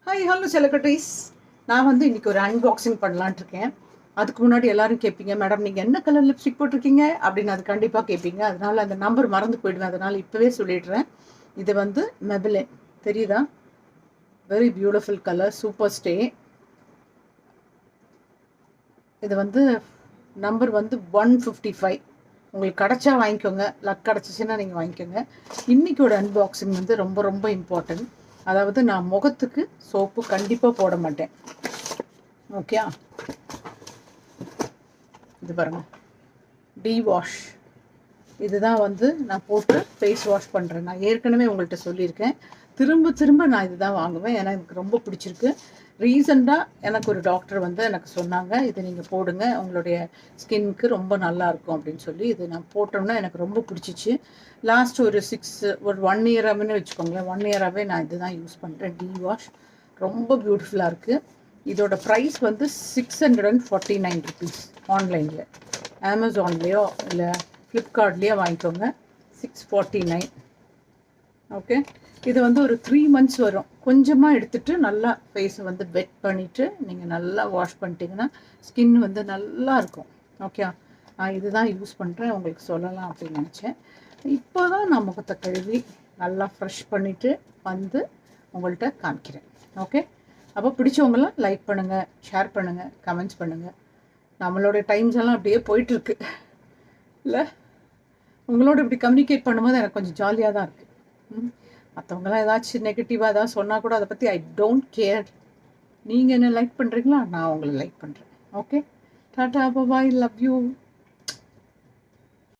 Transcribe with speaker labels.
Speaker 1: Hi hello செலக்ரிட்டிஸ். நான் இன்றைக்கி ஒரு அன்பாக்சிங் பண்ணலான்ட்டு இருக்கேன். அதுக்கு முன்னாடி எல்லோரும் கேட்பீங்க, மேடம் நீங்கள் என்ன கலர் லிப்ஸ்டிக் போட்டிருக்கீங்க அப்படின்னு. அது கண்டிப்பாக கேட்பீங்க. அதனால் அந்த நம்பர் மறந்து போயிடுவேன். அதனால் இப்போவே சொல்லிடுறேன். இது மெபிலின் தெரியுதா? Very beautiful colour, super stay. இது நம்பர் 155. உங்களுக்கு கிடச்சா வாங்கிக்கோங்க, லக் கிடச்சிச்சின்னா நீங்கள் வாங்கிக்கோங்க. இன்றைக்கோட அன்பாக்சிங் ரொம்ப ரொம்ப இம்பார்ட்டன்ட். அதாவது நான் முகத்துக்கு சோப்பு கண்டிப்பாக போட மாட்டேன். ஓகே, இது பாருங்கள், டி வாஷ். இதுதான் நான் போட்டு ஃபேஸ் வாஷ் பண்ணுறேன். நான் ஏற்கனவே உங்கள்கிட்ட சொல்லியிருக்கேன். திரும்ப திரும்ப நான் இதுதான் வாங்குவேன். ஏன்னா எனக்கு ரொம்ப பிடிச்சிருக்கு. ரீசெண்டாக எனக்கு ஒரு டாக்டர் எனக்கு சொன்னாங்க, இதை நீங்கள் போடுங்க, உங்களுடைய ஸ்கின்னுக்கு ரொம்ப நல்லாயிருக்கும் அப்படின்னு சொல்லி. இது நான் போட்டோம்னா எனக்கு ரொம்ப பிடிச்சிச்சு. லாஸ்ட் ஒரு 1 இயராகவே வச்சுக்கோங்களேன். 1 இயராகவே நான் இது தான் யூஸ் பண்ணுறேன். டி வாஷ் ரொம்ப பியூட்டிஃபுல்லாக இருக்குது. இதோட ப்ரைஸ் 649 ருபீஸ். ஆன்லைனில் அமேசான்லேயோ இல்லை ஃப்ளிப்கார்ட்லேயே வாங்கிக்கோங்க. 649. ஓகே, இது ஒரு 3 months வரும். கொஞ்சமாக எடுத்துகிட்டு நல்லா ஃபேஸை வெட் பண்ணிவிட்டு நீங்கள் நல்லா வாஷ் பண்ணிட்டீங்கன்னா ஸ்கின் நல்லா இருக்கும். ஓகே, நான் இதுதான் யூஸ் பண்ணுறேன், உங்களுக்கு சொல்லலாம் அப்படின்னு நினச்சேன். இப்போ தான் நான் முகத்தை கழுவி நல்லா ஃப்ரெஷ் பண்ணிவிட்டு உங்கள்கிட்ட காமிக்கிறேன். ஓகே, அப்போ பிடிச்சவங்களாம் லைக் பண்ணுங்கள், ஷேர் பண்ணுங்கள், கமெண்ட்ஸ் பண்ணுங்கள். நம்மளோட டைம்ஸ் எல்லாம் அப்படியே போயிட்டுருக்கு இல்லை? உங்களோட இப்படி கம்யூனிகேட் பண்ணும்போது எனக்கு கொஞ்சம் ஜாலியாக தான் இருக்குது. மற்றவங்களாம் ஏதாச்சும் நெகட்டிவாக ஏதாவது சொன்னால் கூட அதை பற்றி ஐ டோன்ட் கேர். நீங்கள் என்ன லைக் பண்ணுறீங்களா, நான் உங்களை லைக் பண்ணுறேன். Okay, tata, bye, love you.